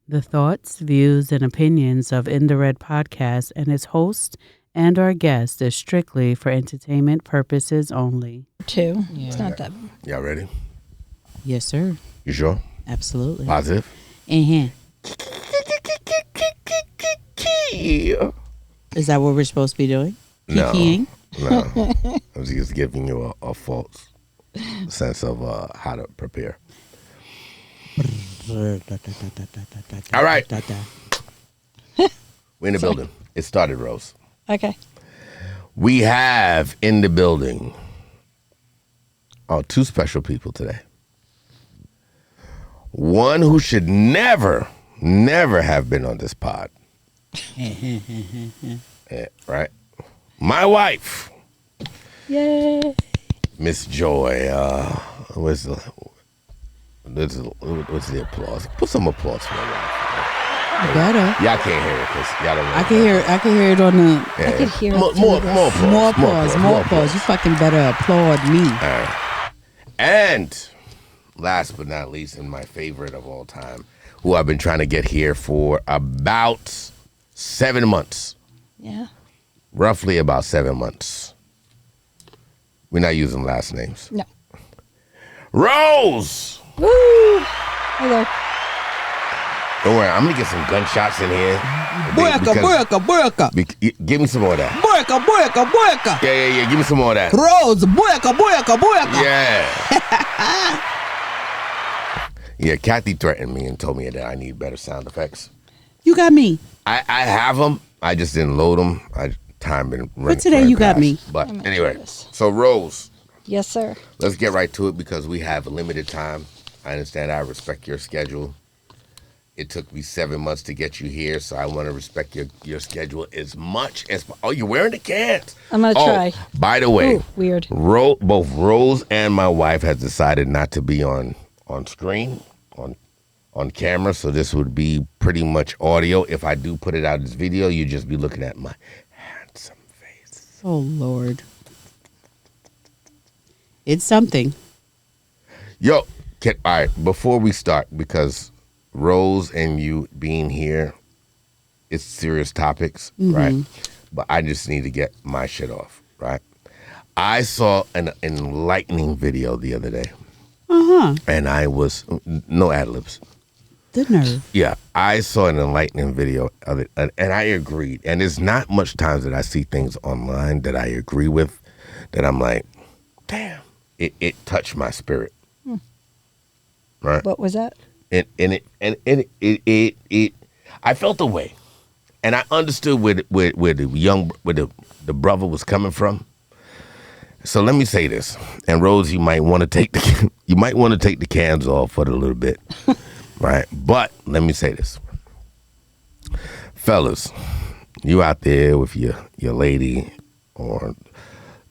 The thoughts, views, and opinions of In the Red Podcast and its host and our guest is strictly for entertainment purposes only. Two. Yeah. It's not that. Y'all ready? Yes, sir. You sure? Absolutely. Positive? Uh-huh. Is that what we're supposed to be doing? No. Kikiing? No. I was just giving you a false sense of how to prepare. All right. We're in the building. It started, Rose. Okay. We have in the building two special people today. One who should never have been on this pod. Yeah, right? My wife. Yay. Miss Joy. What's the applause? Put some applause for my wife. Better. Y'all can't hear it because y'all don't know. I can hear it on the. Yeah. I could hear it. More applause. More applause. You fucking better applaud me. All right. And last but not least, and my favorite of all time, who I've been trying to get here for about 7 months. Yeah. Roughly about 7 months. We're not using last names. No. Rose! Woo! Hello. Don't worry, I'm gonna get some gunshots in here. Boyaka. Give me some more of that. Boyaka. Yeah. Give me some more of that. Rose, boyaka. Yeah. Yeah, Kathy threatened me and told me that I need better sound effects. You got me. I have them. I just didn't load them. Time been running. But today you got me. But anyway, so Rose. Yes, sir. Let's get right to it because we have limited time. I understand. I respect your schedule. It took me 7 months to get you here, so I want to respect your schedule as much as. Oh, you're wearing the cans. I'm gonna try. By the way, weird. Both Rose and my wife has decided not to be on screen, on camera, so this would be pretty much audio. If I do put it out as video, you'd just be looking at my handsome face. Oh, Lord. It's something. Yo, all right, before we start, because Rose and you being here, it's serious topics, right? But I just need to get my shit off, right? I saw an enlightening video the other day. And I was, no ad-libs. The nerve. Yeah, I saw an enlightening video of it, and I agreed. And there's not much times that I see things online that I agree with, that I'm like, damn, it touched my spirit. Right? What was that? And I felt the way, and I understood where the brother was coming from. So let me say this, and Rose, you might want to take the cans off for a little bit, right? But let me say this, fellas, you out there with your lady or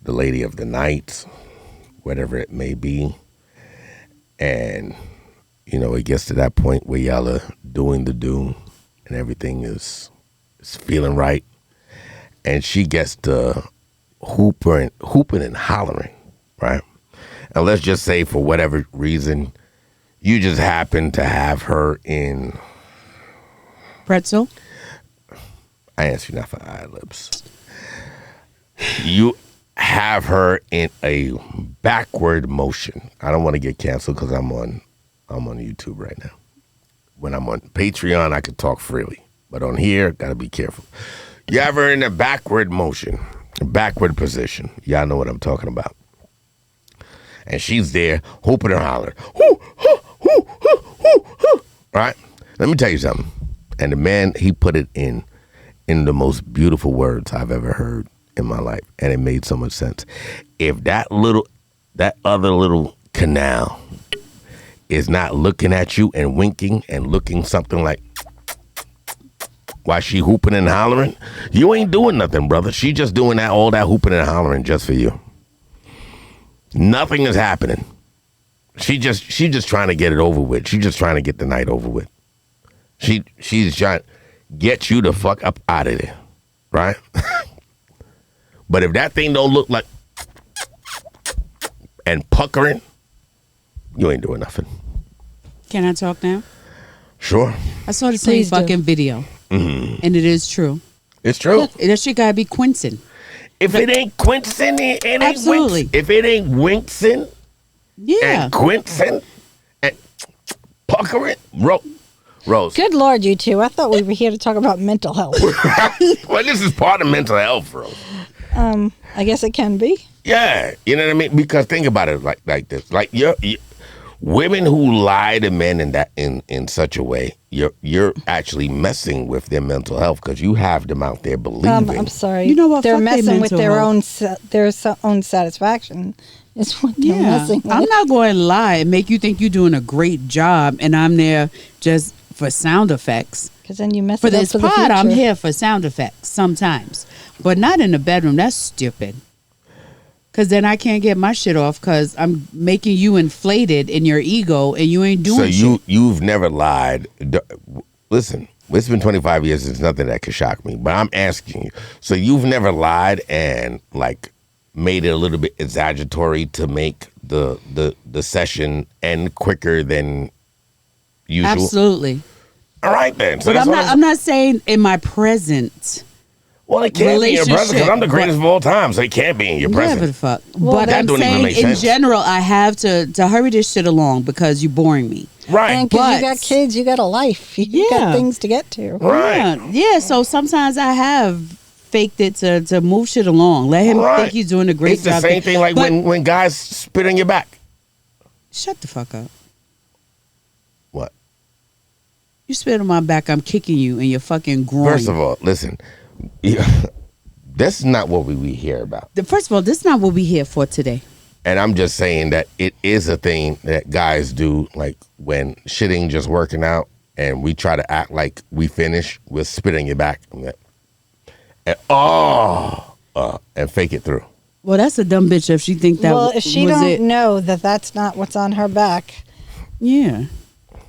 the lady of the night, whatever it may be, and it gets to that point where y'all are doing the do, and everything is feeling right, and she gets to hooping and hollering, right? And let's just say for whatever reason, you just happen to have her in Pretzel? I asked you not for ad-libs. You have her in a backward motion. I don't want to get canceled because I'm on YouTube right now. When I'm on Patreon, I can talk freely. But on here, gotta be careful. You have her in a backward motion. Backward position. Y'all know what I'm talking about. And she's there hooping and hollering. Right? Let me tell you something. And the man, he put it in the most beautiful words I've ever heard in my life. And it made so much sense. If that other little canal is not looking at you and winking and looking something like, while she hooping and hollering, you ain't doing nothing, brother. She just doing all that hooping and hollering just for you. Nothing is happening. She just trying to get it over with. She's just trying to get the night over with. She's trying to get you the fuck up out of there, right? But if that thing don't look like and puckering, you ain't doing nothing. Can I talk now? Sure. I saw the same Please do. fucking video, and it is true. It's true. That shit gotta be quincing. If it ain't Quinson, it ain't Absolutely. Winks. If it ain't Winkson Yeah. and Quinson and puckering, Rose. Good Lord, you two. I thought we were here to talk about mental health. Well, this is part of mental health, Rose. I guess it can be. Yeah, you know what I mean. Because think about it like this: like you women who lie to men in such a way, you're actually messing with their mental health because you have them out there believing. I'm sorry. You know what? They're Fuck their messing with mental their health. own satisfaction. Is what they're Yeah. messing with. I'm not going to lie and make you think you're doing a great job, and I'm there just for sound effects. Because then you mess For it up this for the pod, I'm future. here for sound effects sometimes, but not in the bedroom. That's stupid. Because then I can't get my shit off because I'm making you inflated in your ego and you ain't doing So shit. you've never lied. Listen, it's been 25 years. It's nothing that could shock me. But I'm asking you. So you've never lied and like made it a little bit exaggeratory to make the session end quicker than usual. Absolutely. All right then. So But that's I'm not saying in my present. Well, it can't be in your presence because I'm the relationship, greatest of all time. So it can't be in your Whatever presence. the fuck. Well, but that I'm don't even saying make in sense. general, I have to hurry this shit along because you're boring me. Right. And because you But- got kids, you got a life. You Yeah. got things to get to. Right. Yeah. So sometimes I have faked it to move shit along. Let him Right. think he's doing a great It's the job. same thing like But- when guys spit on your back. Shut the fuck up. What? You spit on my back, I'm kicking you in your fucking groin. First of all, listen. That's not what we hear about. First of all, this is not what we here for today. And I'm just saying that it is a thing that guys do, like when shit ain't just working out and we try to act like we finish, we'll spit on your back and fake it through. Well, that's a dumb bitch if she think that Well, if she was don't it. know that that's not what's on her back, Yeah.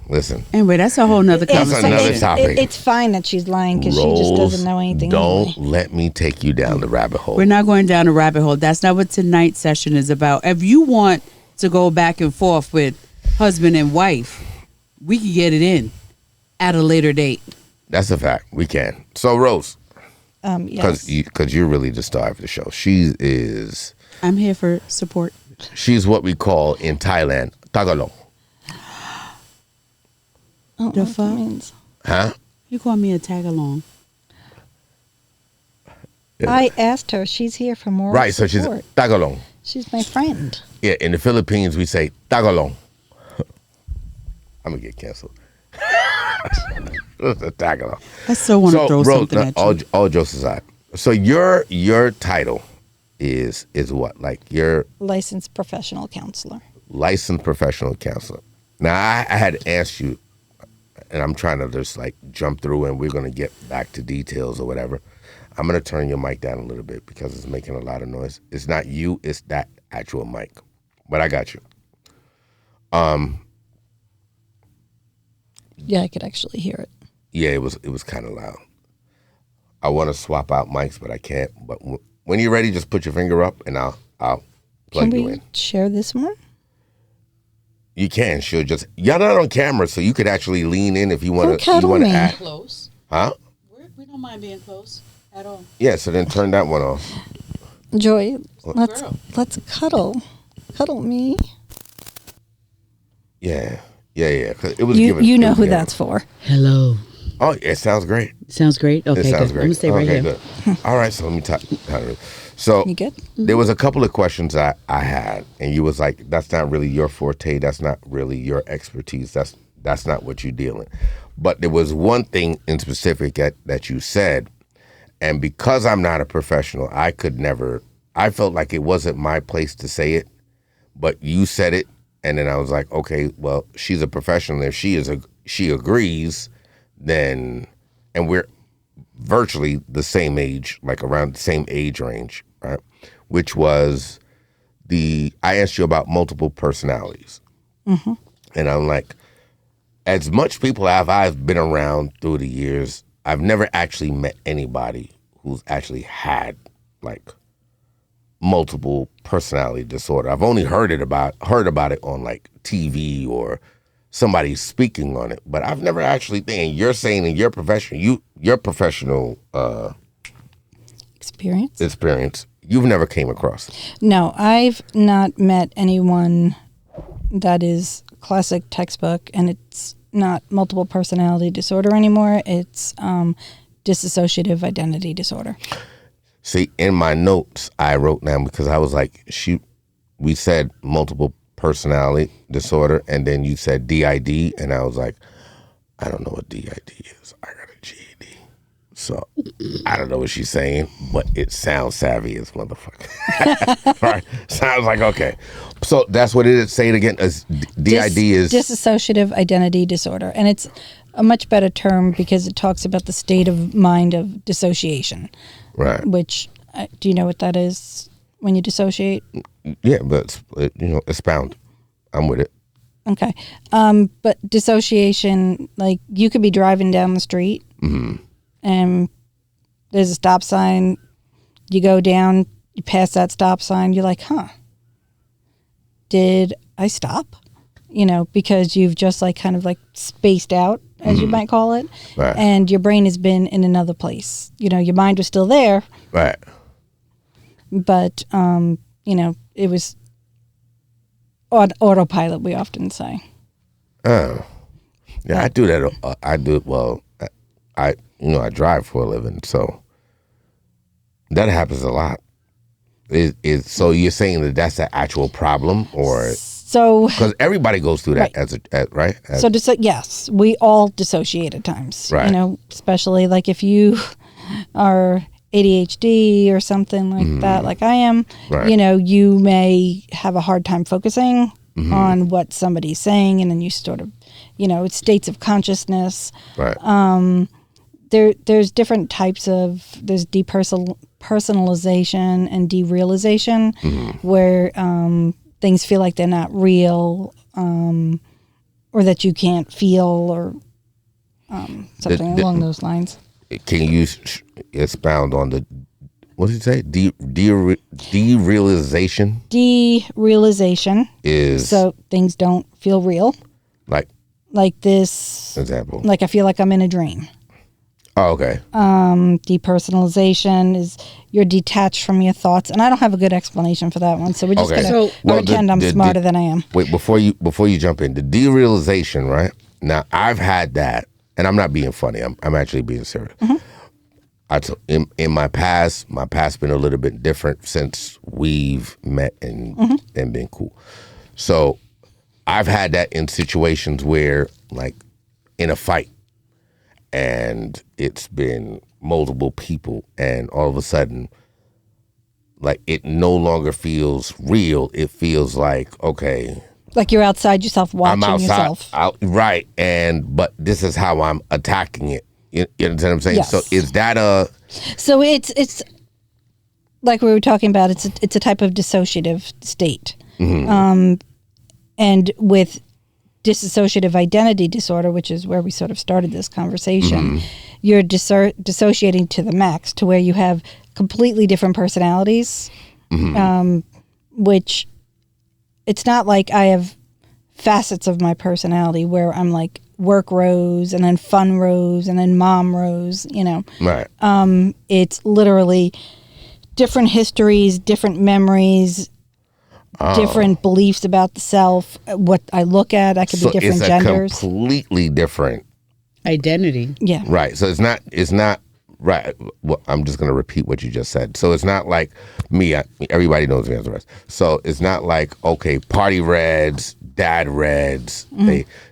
Listen, Anyway, that's a whole nother That's conversation. another topic. It's fine that she's lying because she just doesn't know anything. Don't anyway. let me take you down the rabbit hole. We're not going down a rabbit hole. That's not what tonight's session is about. If you want to go back and forth with husband and wife, we can get it in at a later date. That's a fact. We can. So Rose, Yes. because you're really the star of the show. She's I'm here for support. what we call in Thailand Tagalong. I don't The know what that fuck? means. Huh? You call me a tag along. Yeah. I asked her. She's here for more Right, so she's support. Tagalong. She's my friend. Yeah, in the Philippines we say Tagalong. I'm gonna get canceled. It's a Tagalong. I still want to throw Rose, something at all, you. all jokes aside. So your title is what? Like your Licensed professional counselor. licensed professional counselor. Now I had asked you, and I'm trying to just like jump through, and we're gonna get back to details or whatever. I'm gonna turn your mic down a little bit because it's making a lot of noise. It's not you, it's that actual mic. But I got you. Yeah, I could actually hear it. Yeah, it was kind of loud. I want to swap out mics, but I can't. But when you're ready, just put your finger up, and I'll plug Can you we in. share this one? You can. She'll just. You're not on camera, so you could actually lean in if you want Don't to. cuddle me. add. Close. Huh? We don't mind being close at all. Yeah. So then turn that one off. Joy, Girl. let's cuddle. Cuddle me. Yeah. 'Cause it was You given. you it know was who given. that's for. Hello. Oh, it sounds great. Sounds great. Okay, It sounds good. great. I'm gonna stay right Okay, here. good. All right. So let me talk. So You good? there was a couple of questions I had, and you was like, "That's not really your forte. That's not really your expertise. That's not what you're dealing." But there was one thing in specific that you said, and because I'm not a professional, I could never. I felt like it wasn't my place to say it, but you said it, and then I was like, "Okay, well, she's a professional. If she agrees, then, and we're virtually the same age, like around the same age range, right?" Which was I asked you about multiple personalities. Mm-hmm. And I'm like, as much people I've been around through the years, I've never actually met anybody who's actually had like multiple personality disorder. I've only heard about it on like TV or somebody speaking on it, but I've never actually think you're saying in your profession, your professional experience, you've never came across it. No, I've not met anyone that is classic textbook, and it's not multiple personality disorder anymore. It's dissociative identity disorder. See, in my notes, I wrote down because I was like, we said multiple personality disorder, and then you said DID, and I was like, I don't know what DID is. I got a GED. So I don't know what she's saying, but it sounds savvy as motherfucker. Right? Sounds like, okay. So that's what it is. Say it again. DID is dissociative identity disorder. And it's a much better term because it talks about the state of mind of dissociation. Right. Which, do you know what that is when you dissociate? Yeah, but expound. I'm with it. Okay. But dissociation, like you could be driving down the street and there's a stop sign. You go down, you pass that stop sign. You're like, did I stop? Because you've just like kind of like spaced out, as you might call it. Right. And your brain has been in another place. Your mind was still there. Right. But, it was on autopilot, we often say. Oh. Yeah, I do that. I do it. Well, I drive for a living, so that happens a lot. So you're saying that that's the actual problem, or so because everybody goes through that right? Yes, we all dissociate at times. Right. Especially like if you are ADHD or something like that, like I am. Right. You may have a hard time focusing on what somebody's saying, and then you sort of, it's states of consciousness. Right. There's different types of, there's depersonalization and derealization, where things feel like they're not real, or that you can't feel, or something along those lines. Can you expound on the, what did you say? Derealization? Derealization is, so things don't feel real. Like this example. Like I feel like I'm in a dream. Oh, okay. Depersonalization is you're detached from your thoughts, and I don't have a good explanation for that one. So we're just gonna pretend I'm smarter than I am. Wait, before you jump in, the derealization, right? Now I've had that, and I'm not being funny. I'm actually being serious. In my past been a little bit different since we've met and been cool. So I've had that in situations where, like, in a fight, and it's been multiple people, and all of a sudden, like, it no longer feels real. It feels like, okay, like you're outside yourself watching yourself. Right, but this is how I'm attacking it. You understand what I'm saying? Yes. So is that a... So it's like we were talking about, it's a type of dissociative state. And with dissociative identity disorder, which is where we sort of started this conversation, you're dissociating to the max, to where you have completely different personalities, which it's not like I have facets of my personality where I'm like work Rose and then fun Rose and then mom Rose, Right. It's literally different histories, different memories, different beliefs about the self, what I look at. I could be different genders. It's a completely different identity. Yeah. Right. So it's not right. Well, I'm just going to repeat what you just said. So it's not like me. Everybody knows me as the rest. So it's not like, okay, party Reds, dad Reds.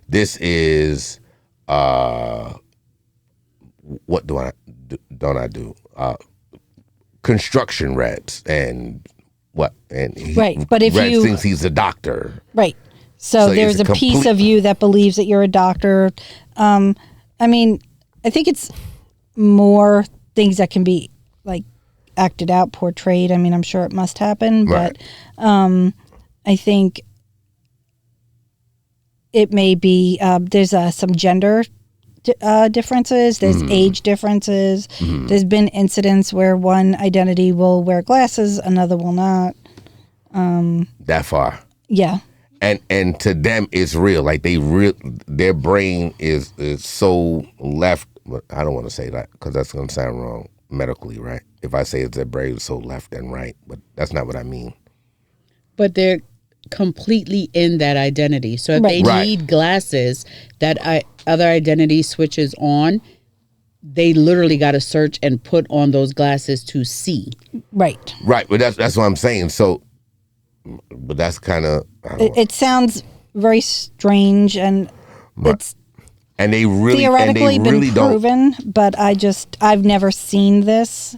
This is what don't I do? Construction Reds and what? And right. But if Reds you thinks he's a doctor. Right. So there's a piece of you that believes that you're a doctor. I mean, I think it's more things that can be like acted out, portrayed. I mean, I'm sure it must happen, right. But I think it may be there's some gender differences, there's age differences. There's been incidents where one identity will wear glasses, another will not. That far. Yeah. and to them it's real. Like their brain is so left. I don't want to say that because that's going to sound wrong medically, right? If I say it's their brain is so left and right, but that's not what I mean. But they're completely in that identity. So if they need glasses, that other identity switches on, they literally got to search and put on those glasses to see. Right. Right. But that's what I'm saying. So, but that's kind of... It sounds very strange, and it's and they really theoretically been proven, but I've never seen this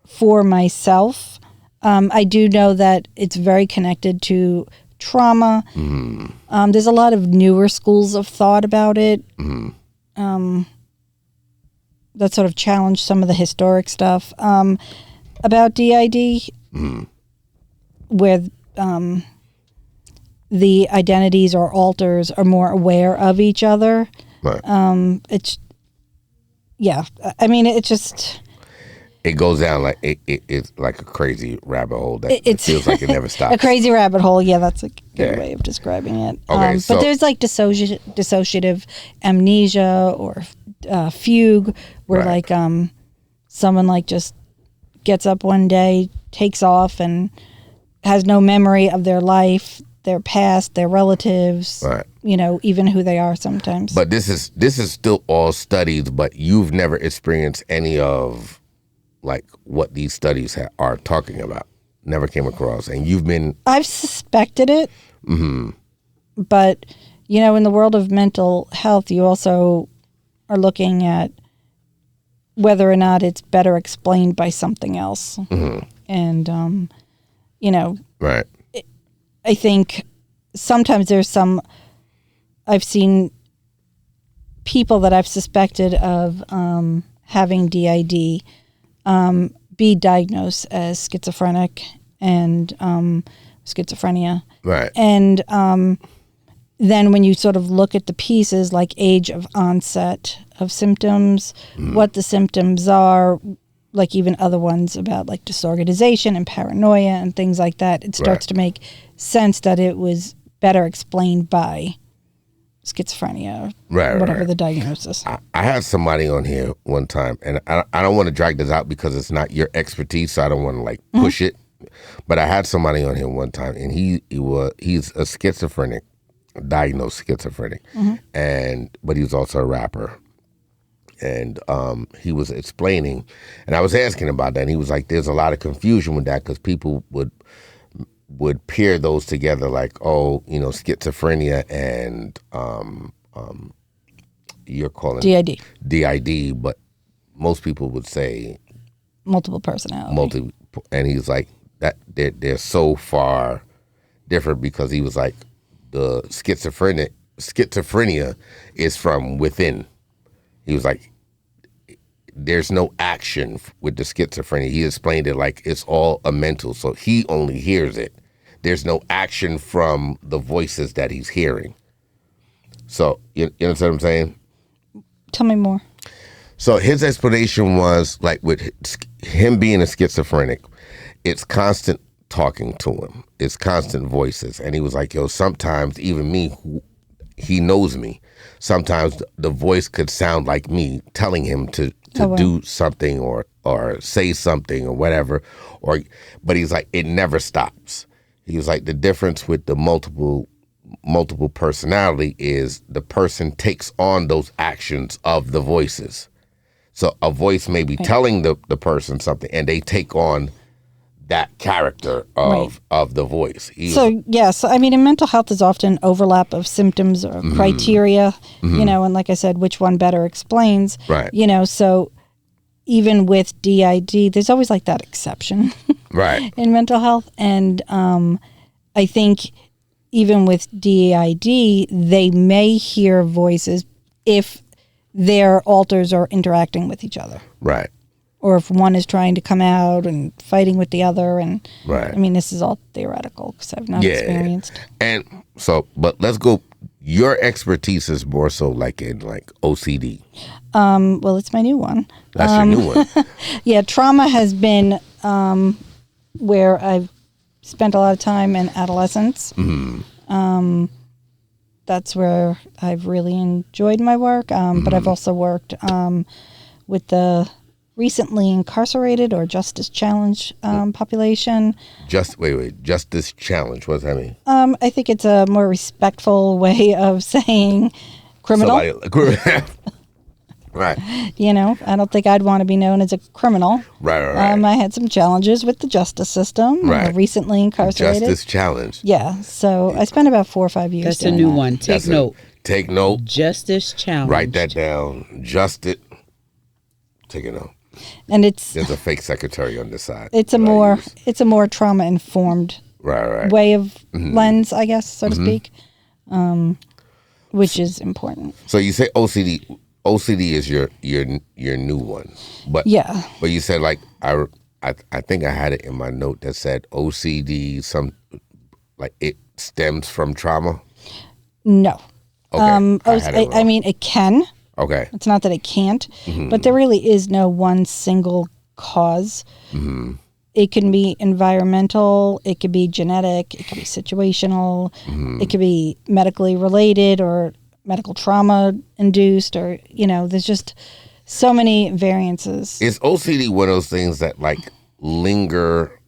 for myself. I do know that it's very connected to trauma. Mm-hmm. There's a lot of newer schools of thought about it. Mm-hmm. That sort of challenge some of the historic stuff about DID, where the identities or alters are more aware of each other. Right. It's just... It goes down like it's like a crazy rabbit hole that it feels like it never stops. A crazy rabbit hole, yeah, that's a good way of describing it. Okay, but there's like dissociative amnesia or fugue, where like someone like just gets up one day, takes off, and has no memory of their life, their past, their relatives, even who they are sometimes. But this is still all studies, but you've never experienced any of like what these studies are talking about. Never came across, and I've suspected it. Mm-hmm. But in the world of mental health, you also are looking at whether or not it's better explained by something else. Mm-hmm. And right. I think sometimes I've seen people that I've suspected of having DID be diagnosed as schizophrenic and schizophrenia. Right. And then when you sort of look at the pieces like age of onset of symptoms, what the symptoms are, like even other ones about like disorganization and paranoia and things like that, it starts to make sense that it was better explained by schizophrenia or whatever the diagnosis. I had somebody on here one time, and I don't want to drag this out because it's not your expertise, so I don't want to like push it. But I had somebody on here one time, and he's a schizophrenic, diagnosed schizophrenic, but he was also a rapper. And he was explaining, and I was asking about that, and he was like, there's a lot of confusion with that because people would pair those together like, schizophrenia and you're calling DID, but most people would say multiple personality. And he's like, that they're so far different because he was like, the schizophrenia is from within. He was like, there's no action with the schizophrenia. He explained it like it's all a mental, so he only hears it. There's no action from the voices that he's hearing. So, you know what I'm saying? Tell me more. So his explanation was like with him being a schizophrenic, it's constant talking to him. It's constant voices. And he was like, sometimes even me, he knows me. Sometimes the voice could sound like me telling him to do something or say something or whatever. But he's like, it never stops. He was like, the difference with the multiple personality is the person takes on those actions of the voices. So a voice may be telling the person something, and they take on that character of the voice. So yes, I mean, in mental health, there's often overlap of symptoms or criteria, and like I said, which one better explains, so even with DID, there's always like that exception, in mental health. And I think even with DID, they may hear voices if their alters are interacting with each other. Right. Or if one is trying to come out and fighting with the other. And I mean, this is all theoretical because I've not experienced. And so, but let's go. Your expertise is more so like in like OCD. Well, it's my new one. That's your new one. Yeah, trauma has been where I've spent a lot of time in adolescence. That's where I've really enjoyed my work. But I've also worked with the recently incarcerated or justice challenge population. Justice challenge. What does that mean? I think it's a more respectful way of saying criminal. Right. I don't think I'd want to be known as a criminal. Right. I had some challenges with the justice system. Right. Recently incarcerated. Justice challenge. Yeah. So I spent about 4 or 5 years. That's a new one. Take note. Take note. Justice challenge. Write that down. Take a note. And there's a fake secretary on this side. It's a more trauma informed way of lens, I guess, so to speak, which is important. So you say OCD. OCD is your new one, but you said like I think I had it in my note that said OCD it stems from trauma. No. Okay. I mean it can. Okay. It's not that it can't, but there really is no one single cause. Mm-hmm. It can be environmental, it could be genetic, it could be situational, it could be medically related or medical trauma induced, or there's just so many variances. Is OCD one of those things that like linger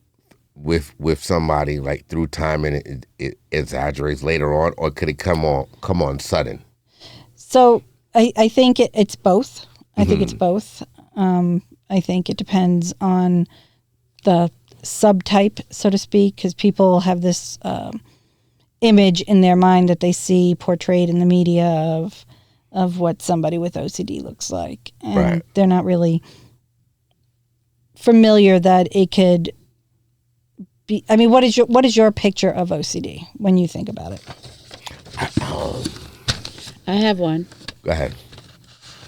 with somebody like through time and it exaggerates later on, or could it come on sudden? So I think it's both. I think it's both. I think it depends on the subtype, so to speak, because people have this image in their mind that they see portrayed in the media of what somebody with OCD looks like, and they're not really familiar that it could be. I mean, what is your picture of OCD when you think about it? I have one. Go ahead.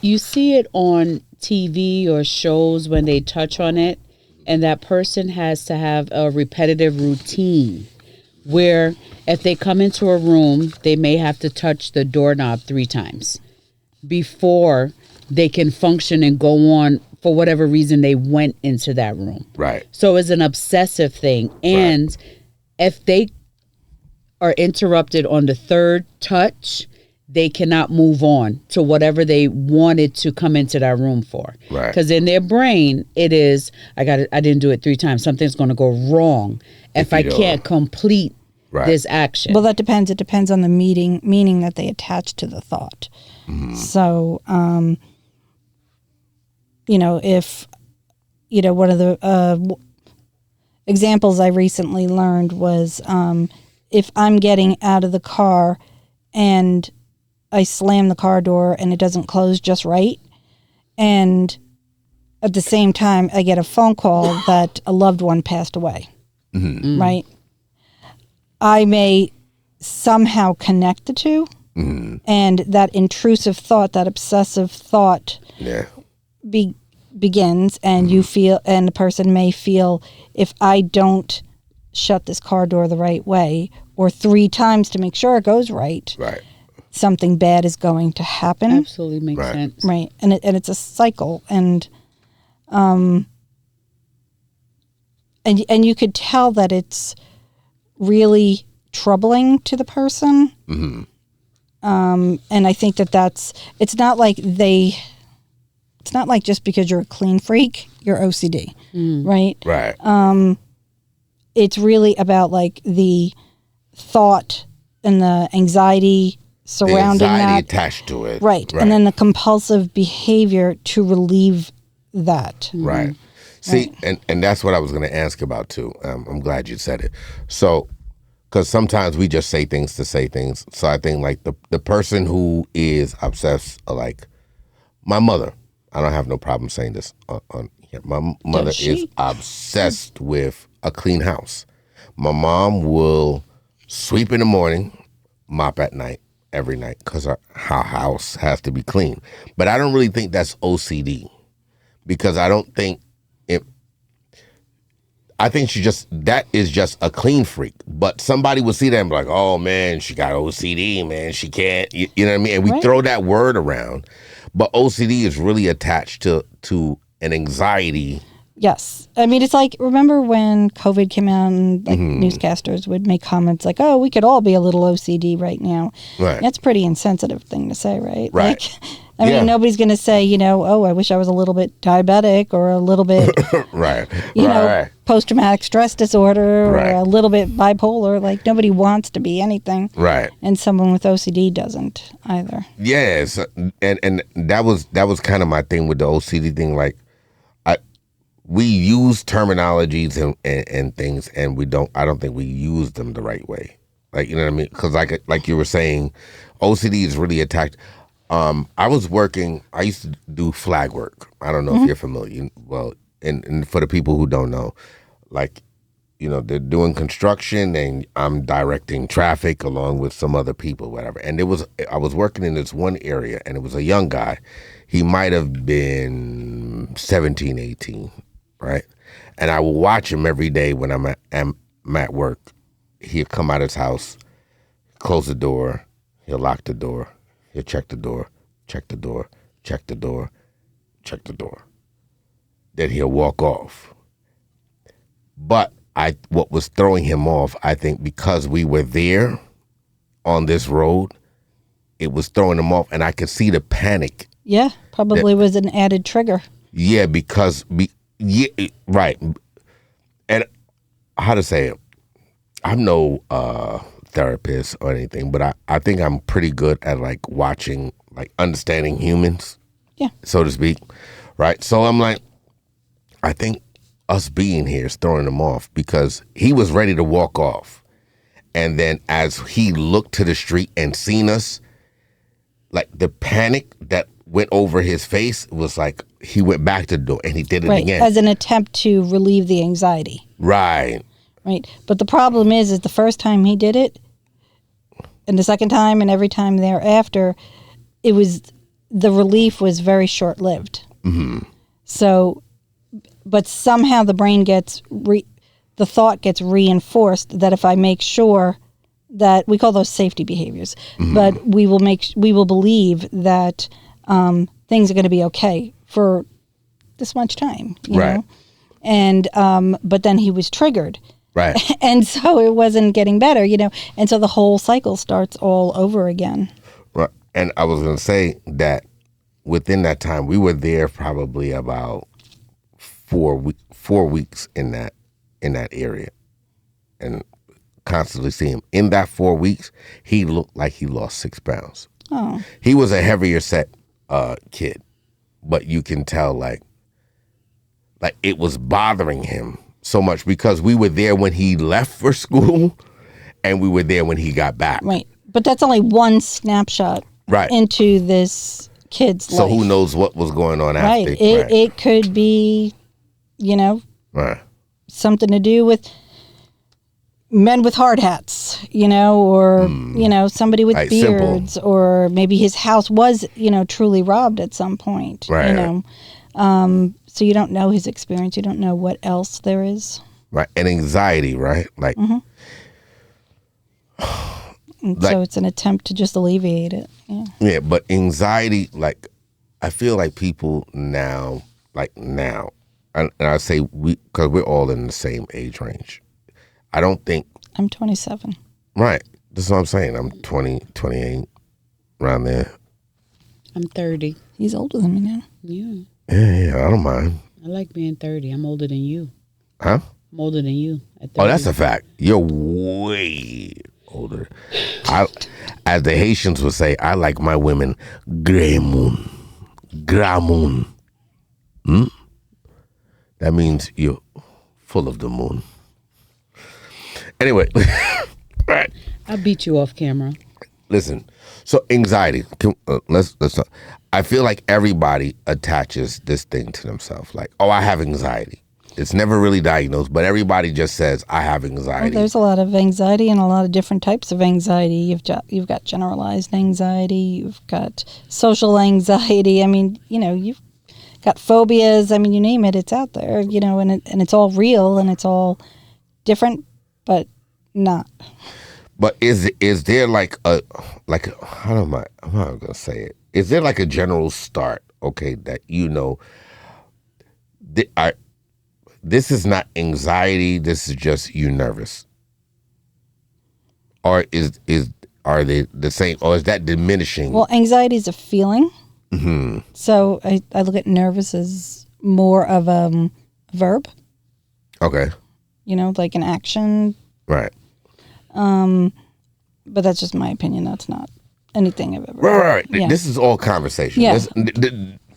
You see it on TV or shows when they touch on it, and that person has to have a repetitive routine where if they come into a room, they may have to touch the doorknob 3 times before they can function and go on for whatever reason they went into that room. Right. So it's an obsessive thing. And if they are interrupted on the 3rd touch, they cannot move on to whatever they wanted to come into that room for. Right. Because in their brain, it is, I didn't do it 3 times. Something's going to go wrong if I can't complete this action. Well, that depends. It depends on the meaning that they attach to the thought. So, if, one of the examples I recently learned was if I'm getting out of the car and I slam the car door and it doesn't close just right, and at the same time I get a phone call that a loved one passed away, right? I may somehow connect the two, and that intrusive thought, that obsessive thought begins, and you feel, and the person may feel, if I don't shut this car door the right way, or 3 times to make sure it goes right, something bad is going to happen. Absolutely makes sense. Right. And it's a cycle, and you could tell that it's really troubling to the person. And I think it's not like just because you're a clean freak, you're OCD, right? Right. It's really about like the thought and the anxiety surrounding the anxiety that. attached to it. Right. And then the compulsive behavior to relieve that. Right. See, and that's what I was going to ask about too. I'm glad you said it. So, because sometimes we just say things to say things. So I think like the person who is obsessed, like my mother, I don't have no problem saying this on here. My mother is obsessed with a clean house. My mom will sweep in the morning, mop at night, every night, because our house has to be clean. But I don't really think that's OCD, because I don't think it. I think that is just a clean freak. But somebody would see that and be like, oh man, she got OCD, man, she can't, you know what I mean? And we throw that word around. But OCD is really attached to an anxiety Yes. I mean, it's like, remember when COVID came out and like newscasters would make comments like, oh, we could all be a little OCD right now. Right. That's a pretty insensitive thing to say, right? Right. Like, I mean, nobody's going to say, oh, I wish I was a little bit diabetic or a little bit, right. Post-traumatic stress disorder or a little bit bipolar. Like, nobody wants to be anything. Right. And someone with OCD doesn't either. Yes. And that was kind of my thing with the OCD thing. Like, we use terminologies and things, and I don't think we use them the right way. Like, you know what I mean? Because like you were saying, OCD is really attacked. I used to do flag work. I don't know if you're familiar. Well, and for the people who don't know, like, they're doing construction and I'm directing traffic along with some other people, whatever. And I was working in this one area, and it was a young guy. He might have been 17, 18. Right, and I will watch him every day when I'm at work. He'll come out of his house, close the door, he'll lock the door, he'll check the door, check the door, check the door, check the door. Then he'll walk off. But what was throwing him off, I think, because we were there on this road, it was throwing him off, and I could see the panic. Yeah, probably was an added trigger. Yeah, because. Yeah, right. And how to say it, I'm no therapist or anything, but I think I'm pretty good at like watching, like understanding humans, so to speak, right? So I'm like, I think us being here is throwing him off because he was ready to walk off. And then as he looked to the street and seen us, like the panic that went over his face was like he went back to the door and he did it again. As an attempt to relieve the anxiety. Right. Right. But the problem is the first time he did it and the second time and every time thereafter, the relief was very short-lived. Mm-hmm. So, but somehow the brain the thought gets reinforced that if I make sure that, we call those safety behaviors, but we will believe that things are going to be okay for this much time, you know? And, but then he was triggered. Right. And so it wasn't getting better, and so the whole cycle starts all over again. Right. And I was going to say that within that time, we were there probably about 4 weeks in that area, and constantly see him. In that 4 weeks, he looked like he lost 6 pounds. Oh. He was a heavier set kid, but you can tell like it was bothering him so much because we were there when he left for school and we were there when he got back. Right. But that's only one snapshot into this kid's life. So who knows what was going on after. It could be, something to do with men with hard hats, or, somebody with beards, simple. Or maybe his house was, truly robbed at some point, right. So you don't know his experience. You don't know what else there is. Right. And anxiety, right? Like, so it's an attempt to just alleviate it. Yeah. Yeah. But anxiety, like, I feel like people now, and I say because we're all in the same age range. I don't think. I'm 27. Right. That's what I'm saying. I'm 20, 28, around there. I'm 30. He's older than me now. Yeah. Yeah, I don't mind. I like being 30. I'm older than you. Huh? I'm older than you. At 30. Oh, that's a fact. You're way older. As the Haitians would say, I like my women gray moon. Gra moon. That means you're full of the moon. Anyway, right. I'll beat you off camera. Listen, so anxiety. Let's talk. I feel like everybody attaches this thing to themselves. Like, oh, I have anxiety. It's never really diagnosed, but everybody just says, I have anxiety. Well, there's a lot of anxiety and a lot of different types of anxiety. You've got generalized anxiety. You've got social anxiety. I mean, you've got phobias. I mean, you name it, it's out there, and it's all real and it's all different, but not. But is there like how am I gonna say it? Is there like a general start? Okay, that this is not anxiety. This is just you nervous. Or are they the same? Or is that diminishing? Well, anxiety is a feeling. Mm-hmm. So I look at nervous as more of a verb. Okay. Like an action. Right. But that's just my opinion. That's not anything I've ever. Right. Yeah. This is all conversation. Yeah.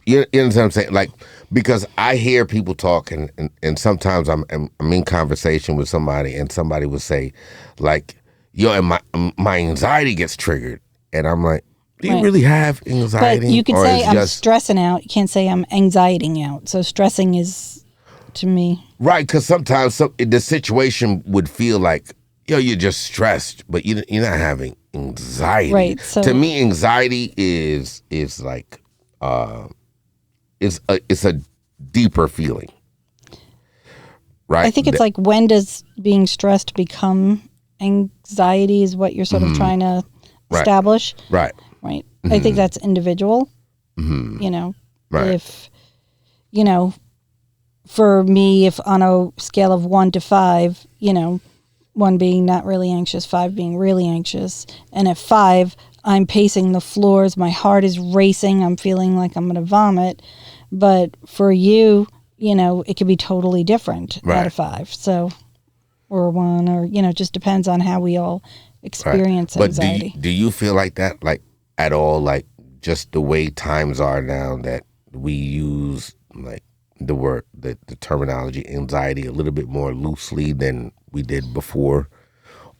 You understand what I'm saying? Like, because I hear people talk, and sometimes I'm in conversation with somebody, and somebody will say, like, yo, and my anxiety gets triggered, and I'm like, do you really have anxiety? But you could say I'm stressing out. You can't say I'm anxietying out. So stressing is, to me, right? Because sometimes the situation would feel like, yo, you're just stressed, but you're not having anxiety. Right. So to me, anxiety is like it's a deeper feeling, right? I think it's like, when does being stressed become anxiety? Is what you're sort of trying to establish, right? Right. Mm-hmm. I think that's individual. Mm-hmm. Right. If for me, if on a scale of 1 to 5, 1 being not really anxious, 5 being really anxious, and at 5, I'm pacing the floors, my heart is racing, I'm feeling like I'm going to vomit. But for you, it could be totally different out of 5. So, or 1, or it just depends on how we all experience anxiety. But do you feel like that, like at all, like just the way times are now, that we use like the word, the terminology anxiety a little bit more loosely than we did before,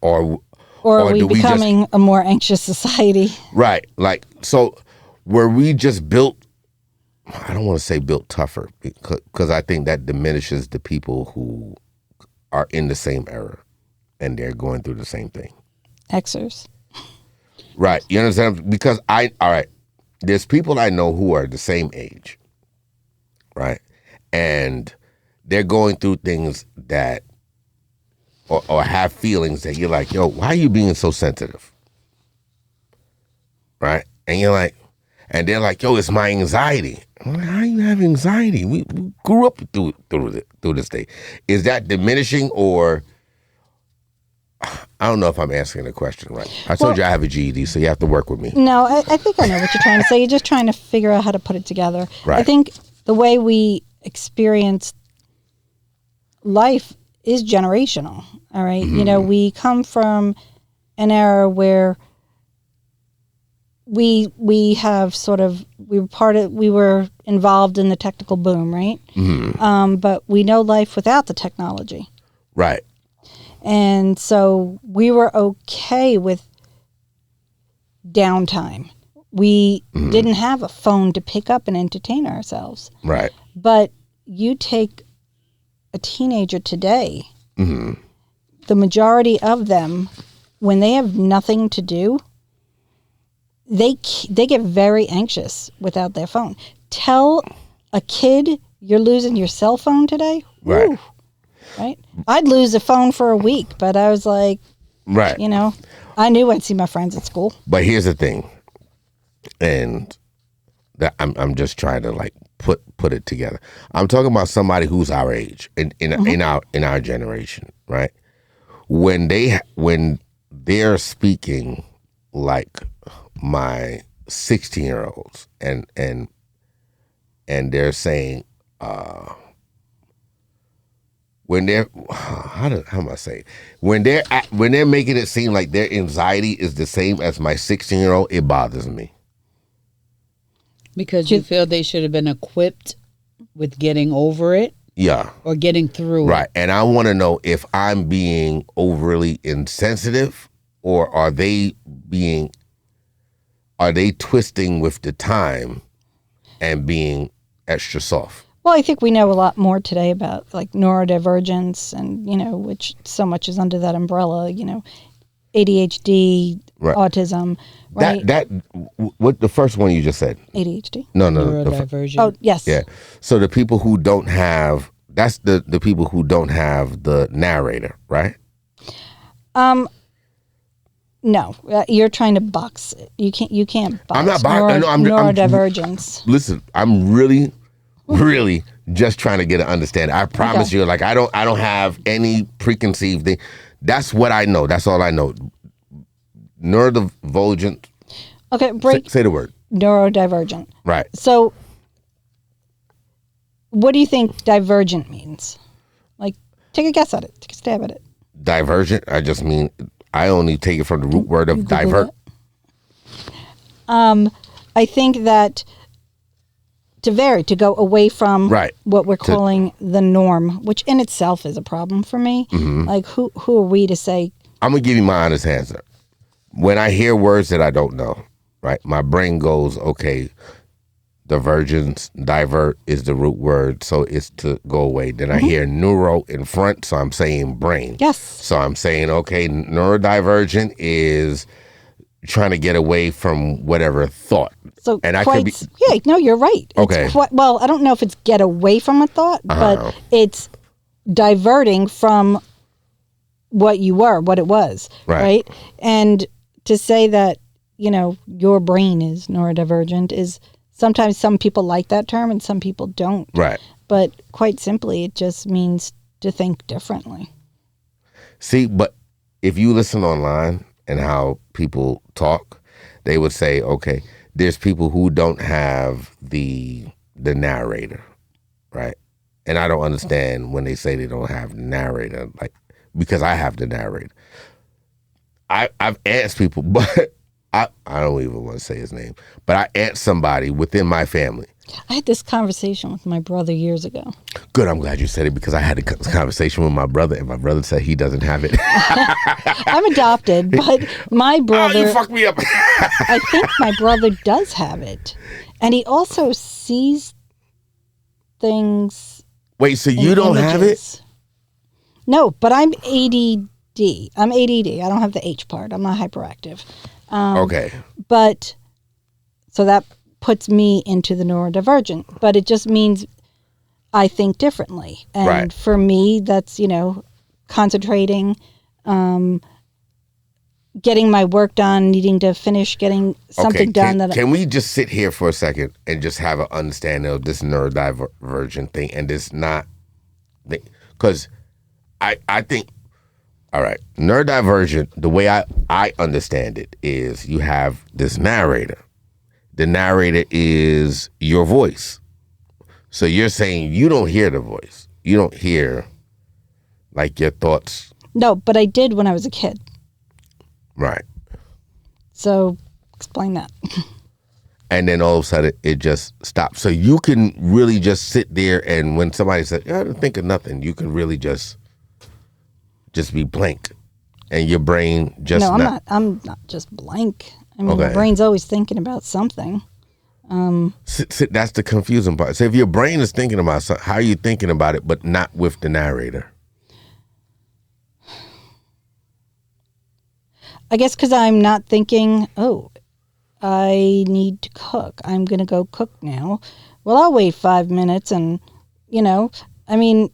or are we becoming a more anxious society? Right. Like, so were we just built, I don't want to say built tougher, because I think that diminishes the people who are in the same era and they're going through the same thing. Xers. Right. You understand? Because there's people I know who are the same age, right? And they're going through things that, or have feelings that you're like, yo, why are you being so sensitive? Right? And you're like, and they're like, yo, it's my anxiety. I'm like, how you have anxiety? We grew up through this thing. Is that diminishing, or I don't know if I'm asking the question right. I told you I have a GED, so you have to work with me. No, I think I know what you're trying to say. You're just trying to figure out how to put it together. Right. I think the way we experience life is generational. All right. Mm-hmm. We come from an era where we have sort of, we were involved in the technical boom, right? Mm-hmm. But we know life without the technology. Right. And so we were okay with downtime. We didn't have a phone to pick up and entertain ourselves. Right. But you take a teenager today, the majority of them, when they have nothing to do, they get very anxious without their phone. Tell a kid you're losing your cell phone today. Right. Ooh, right. I'd lose a phone for a week, but I was like, right. I knew I'd see my friends at school. But here's the thing, and that I'm just trying to like put it together. I'm talking about somebody who's our age, in our generation, right? When they're speaking like my 16-year-olds, and they're saying, when they're, how am I saying? When they're making it seem like their anxiety is the same as my 16-year-old, it bothers me. Because you feel they should have been equipped with getting over it? Yeah. Or getting through it. Right. And I want to know if I'm being overly insensitive, or are they twisting with the time and being extra soft? Well, I think we know a lot more today about like neurodivergence, and which so much is under that umbrella. ADHD, right. Autism, right? What the first one you just said? ADHD. No. Neurodivergent. Oh, yes. Yeah. So the people who don't have, that's the people who don't have the narrator, right? No, you're trying to box it. You can't box. I'm not boxing. Neurodivergence. Listen, I'm really just trying to get an understanding. I promise you, like I don't have any preconceived thing. That's what I know. That's all I know. Neurodivergent. Okay, say the word. Neurodivergent. Right. So, what do you think divergent means? Like, take a guess at it. Take a stab at it. Divergent. I only take it from the root word of divert. I think that to vary, to go away from what we're calling the norm, which in itself is a problem for me. Mm-hmm. Like, who are we to say? I'm going to give you my honest answer. When I hear words that I don't know, right, my brain goes, okay, divergence, divert is the root word, so it's to go away. Then I hear neuro in front, so I'm saying brain. Yes. So I'm saying, okay, neurodivergent is trying to get away from whatever thought. So and I could be, no, you're right. Okay. Well, I don't know if it's get away from a thought, but it's diverting from what you were, what it was, right? And to say that, your brain is neurodivergent is sometimes some people like that term and some people don't. Right. But quite simply, it just means to think differently. See, but if you listen online and how people talk, they would say, okay, there's people who don't have the narrator, right? And I don't understand when they say they don't have the narrator, like, because I have the narrator. I've asked people, but I don't even want to say his name, but I asked somebody within my family. I had this conversation with my brother years ago. Good, I'm glad you said it, because I had a conversation with my brother, and my brother said he doesn't have it. I'm adopted, but my brother... Oh, you fucked me up. I think my brother does have it. And he also sees things... Wait, so you don't have it? No, but I'm ADD. I'm ADD. I don't have the H part. I'm not hyperactive. Okay. But, so that puts me into the neurodivergent. But it just means I think differently. And for me, that's, concentrating, getting my work done, needing to finish getting something done. Can we just sit here for a second and just have an understanding of this neurodivergent thing and this not... Because I think... All right, neurodivergent, the way I understand it is you have this narrator. The narrator is your voice. So you're saying you don't hear the voice. You don't hear, like, your thoughts. No, but I did when I was a kid. Right. So explain that. And then all of a sudden it just stops. So you can really just sit there, and when somebody says, I didn't think of nothing, you can really just be blank, and your brain just... No, I'm not just blank. I mean, my brain's always thinking about something. That's the confusing part. So if your brain is thinking about something, how are you thinking about it, but not with the narrator? I guess because I'm not thinking, I need to cook. I'm going to go cook now. Well, I'll wait 5 minutes and, I mean...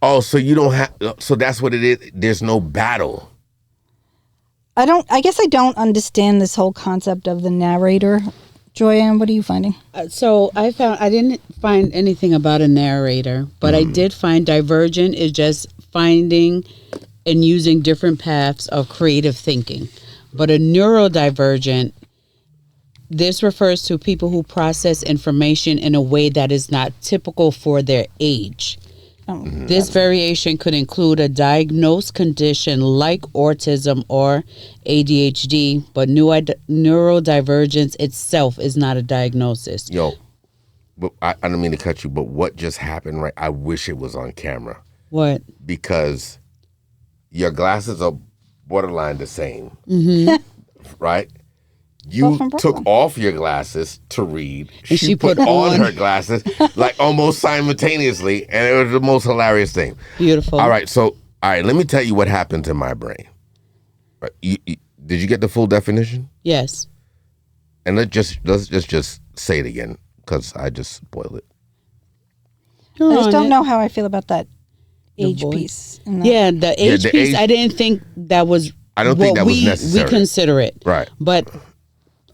Oh, so you don't have... So that's what it is. There's no battle. I guess I don't understand this whole concept of the narrator. Joyanne, what are you finding? So I didn't find anything about a narrator, but I did find divergent is just finding and using different paths of creative thinking. But a neurodivergent, this refers to people who process information in a way that is not typical for their age. This variation could include a diagnosed condition like autism or ADHD, but neurodivergence itself is not a diagnosis. Yo, but I don't mean to cut you, but what just happened, right? I wish it was on camera. What? Because your glasses are borderline the same, right? You took off your glasses to read. And she put on her glasses, like almost simultaneously, and it was the most hilarious thing. Beautiful. All right, let me tell you what happened to my brain. Did you get the full definition? Yes. And let's just say it again, because I just spoiled it. I just don't know how I feel about that age piece. Yeah, the age piece, I didn't think that was... I don't think that was necessary. We consider it. Right. But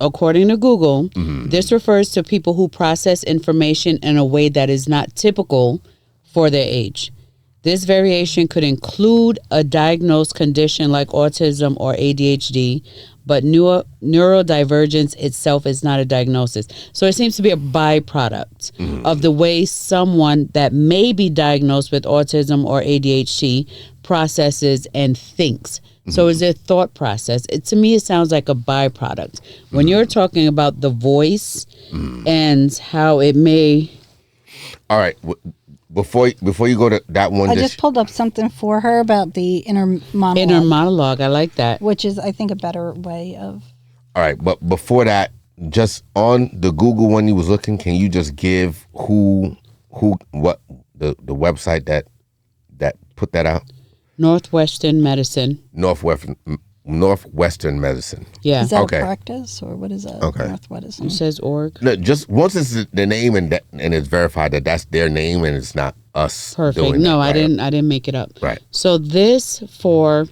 according to Google, this refers to people who process information in a way that is not typical for their age. This variation could include a diagnosed condition like autism or ADHD, but neurodivergence itself is not a diagnosis. So it seems to be a byproduct of the way someone that may be diagnosed with autism or ADHD processes and thinks. So is their thought process. To me, it sounds like a byproduct. When you're talking about the voice and how it may... All right. Before you go to that one, I just pulled up something for her about the inner monologue. Inner monologue, I like that. Which is, I think, a better way of... All right, but before that, just on the Google one you was looking, can you just give what the website that put that out? Northwestern Medicine. Northwestern Medicine. Yeah. Is that a practice or what is that? Okay. Northwestern. It says org. No, just once it's the name and it's verified that that's their name and it's not us. Perfect. Doing No, that, I right? didn't make it up. Right. So this for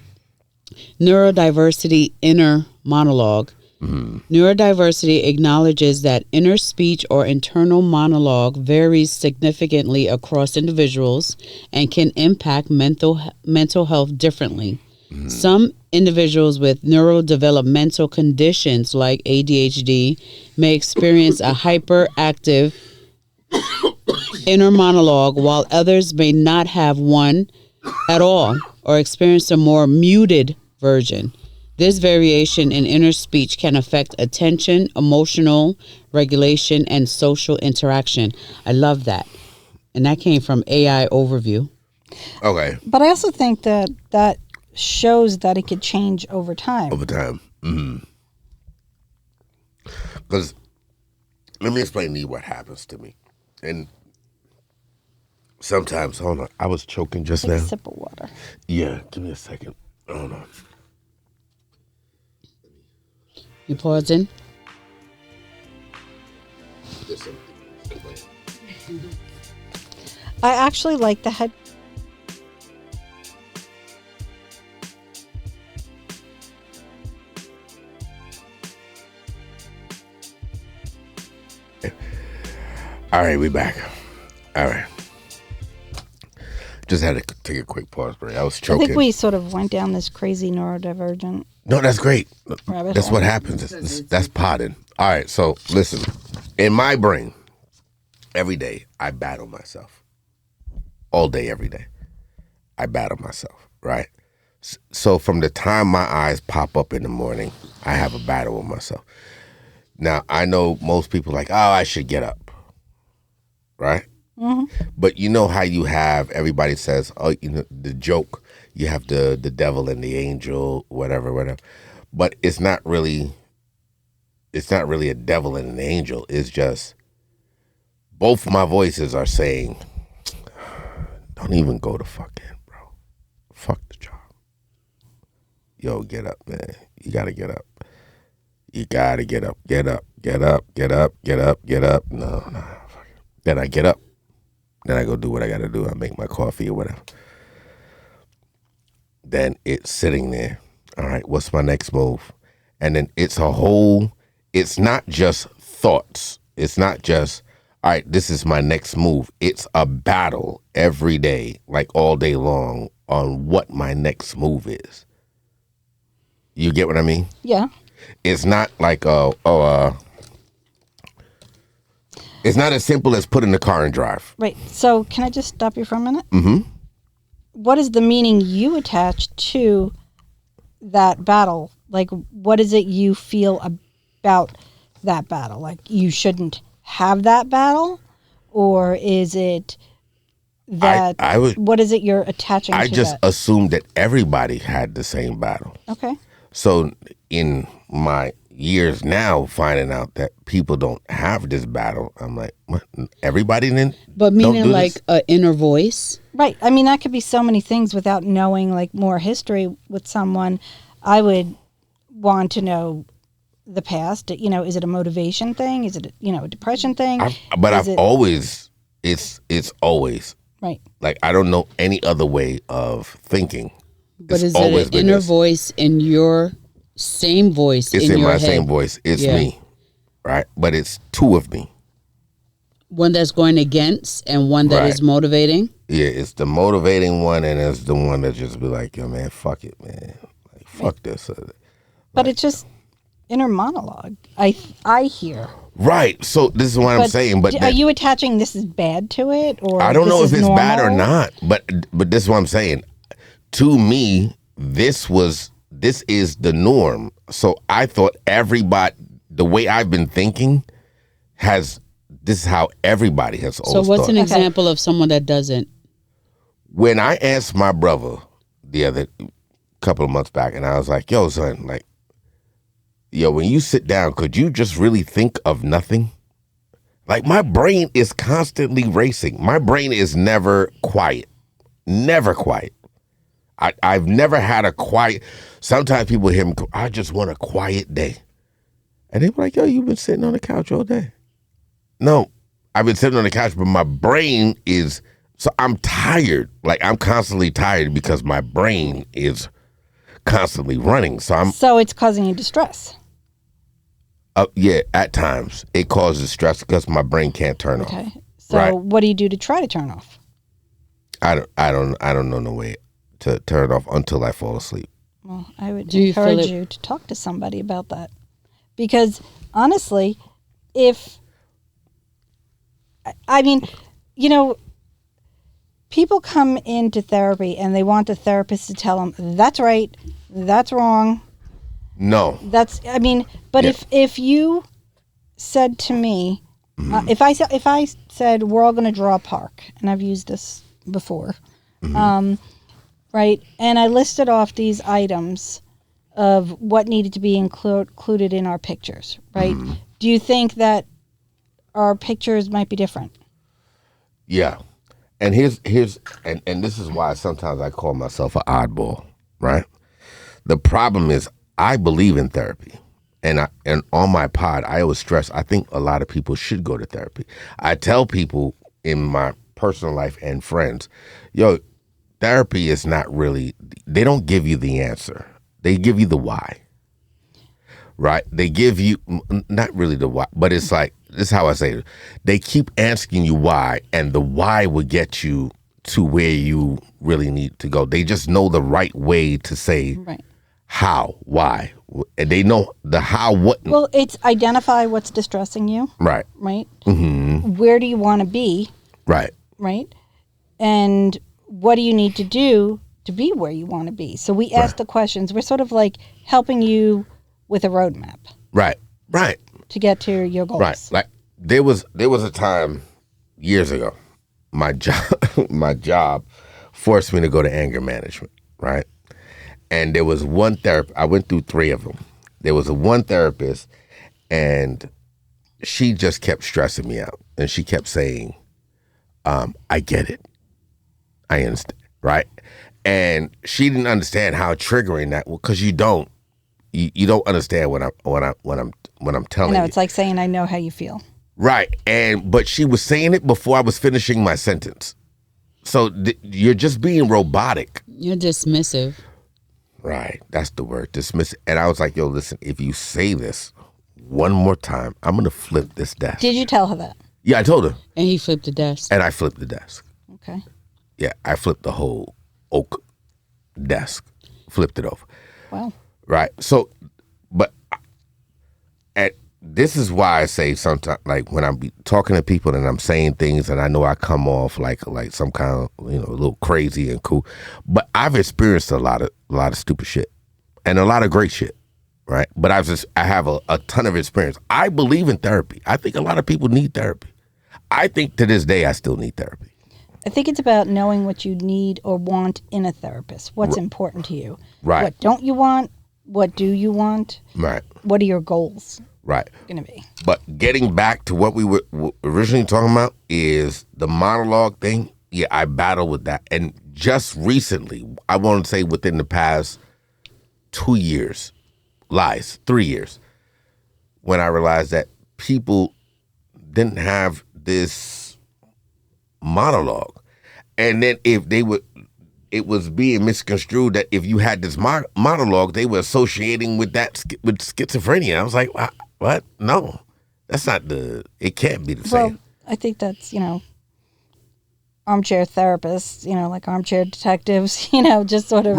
neurodiversity inner monologue. Neurodiversity acknowledges that inner speech or internal monologue varies significantly across individuals and can impact mental health differently. Some individuals with neurodevelopmental conditions like ADHD may experience a hyperactive inner monologue, while others may not have one at all or experience a more muted version. This variation in inner speech can affect attention, emotional regulation, and social interaction. I love that. And that came from AI Overview. Okay. But I also think that shows that it could change over time. Because let me explain to you what happens to me. And sometimes, hold on, I was choking just Take now. a sip of water. Yeah, give me a second. Hold on. You pausing? I actually like the head. All right, we back. All right. Just had to take a quick pause break. I was choking. I think we sort of went down this crazy neurodivergent. No, that's great. Rabbit That's hole. what happens. That's potting. All right, so listen. In my brain, every day, I battle myself. All day, every day. I battle myself, right? So from the time my eyes pop up in the morning, I have a battle with myself. Now, I know most people are like, oh, I should get up, right? But you know how you have, everybody says, oh, you know, the joke, you have the devil and the angel, whatever. But it's not really a devil and an angel. It's just both my voices are saying, don't even go to fuck in, bro. Fuck the job. Yo, get up, man. You gotta get up. You gotta get up. Get up. Get up. Get up. Get up. Get up. No. Fuck it. Then I get up. Then I go do what I gotta do. I make my coffee or whatever. Then it's sitting there. All right, what's my next move? And then it's not just thoughts. It's not just, all right, this is my next move. It's a battle every day, like all day long, on what my next move is. You get what I mean? Yeah. It's not like, it's not as simple as put in the car and drive. Right. So can I just stop you for a minute? Mm-hmm. What is the meaning you attach to that battle? Like, what is it you feel about that battle? Like, you shouldn't have that battle? Or is it that, what is it you're attaching to I just that? assumed that everybody had the same battle. Okay. So in my years now, finding out that people don't have this battle, I'm like, what? Everybody then? But meaning do like an inner voice? Right. I mean, that could be so many things without knowing like more history with someone. I would want to know the past. You know, is it a motivation thing? Is it, a depression thing? I've always, it's always. Right. Like, I don't know any other way of thinking. But is it an inner voice in your same voice It's in your my head. same voice. It's me, right? But it's two of me. One that's going against and one that is motivating. Yeah, it's the motivating one, and it's the one that just be like, yo, man, fuck it, man. Like, fuck this. But it's just inner monologue. I hear. Right. So this is what I'm saying. But are you attaching this is bad to it, or I don't know if it's normal? bad or not. But this is what I'm saying. To me, this is the norm. So I thought everybody, the way I've been thinking, this is how everybody has always thought. So what's an example of someone that doesn't? When I asked my brother the other couple of months back, and I was like, yo, son, like, yo, when you sit down, could you just really think of nothing? Like, my brain is constantly racing. My brain is never quiet. Never quiet. I've never had a quiet. Sometimes people hear me go, I just want a quiet day. And they be like, yo, you've been sitting on the couch all day. No, I've been sitting on the couch, but my brain is, so I'm tired. Like, I'm constantly tired because my brain is constantly running. So it's causing you distress. Yeah, at times it causes stress because my brain can't turn off. Okay. So what do you do to try to turn off? I don't know no way to turn it off until I fall asleep. Well, I would encourage you to talk to somebody about that. Because honestly, people come into therapy and they want the therapist to tell them, that's right, that's wrong. No. If you said to me, if I said we're all going to draw a park, and I've used this before, right, and I listed off these items of what needed to be included in our pictures, right? Do you think that our pictures might be different? Yeah. And here's and this is why sometimes I call myself an oddball, right? The problem is I believe in therapy. And on my pod, I always stress, I think a lot of people should go to therapy. I tell people in my personal life and friends, yo, therapy is not really, they don't give you the answer. They give you the why, right? They give you, not really the why, but it's like, this is how I say it. They keep asking you why, and the why will get you to where you really need to go. They just know the right way to say how, why. And they know the how, what. Well, it's identify what's distressing you. Right. Right. Mm-hmm. Where do you want to be? Right. Right. And what do you need to do to be where you want to be? So we ask the questions. We're sort of like helping you with a roadmap. Right. Right. To get to your goals. Right. Like there was a time years ago, my job forced me to go to anger management, right? And there was one therapist, I went through 3 of them. There was one therapist, and she just kept stressing me out. And she kept saying, I get it. I understand, right? And she didn't understand how triggering that was, because you don't understand what I'm telling you. It's like saying I know how you feel. Right. But she was saying it before I was finishing my sentence. So you're just being robotic. You're dismissive. Right. That's the word, dismissive. And I was like, yo, listen, if you say this one more time, I'm going to flip this desk. Did you tell her that? Yeah, I told her. And he flipped the desk. And I flipped the desk. Okay. Yeah, I flipped the whole oak desk. Flipped it over. Wow. Right. So, but this is why I say sometimes, like when I'm talking to people and I'm saying things and I know I come off like some kind of, a little crazy and cool, but I've experienced a lot of stupid shit and a lot of great shit, right? But I have a ton of experience. I believe in therapy. I think a lot of people need therapy. I think to this day I still need therapy. I think it's about knowing what you need or want in a therapist. What's important to you? Right. What don't you want? What do you want? Right. What are your goals? Right. Going to be. But getting back to what we were originally talking about is the monologue thing. Yeah, I battle with that. And just recently, I want to say within the past 2 years, 3 years, when I realized that people didn't have this monologue. And then if they would it was being misconstrued that if you had this monologue, they were associating with that with schizophrenia. I was like, what? No, that's not it can't be the same. Well, I think that's, armchair therapists, like armchair detectives, just sort of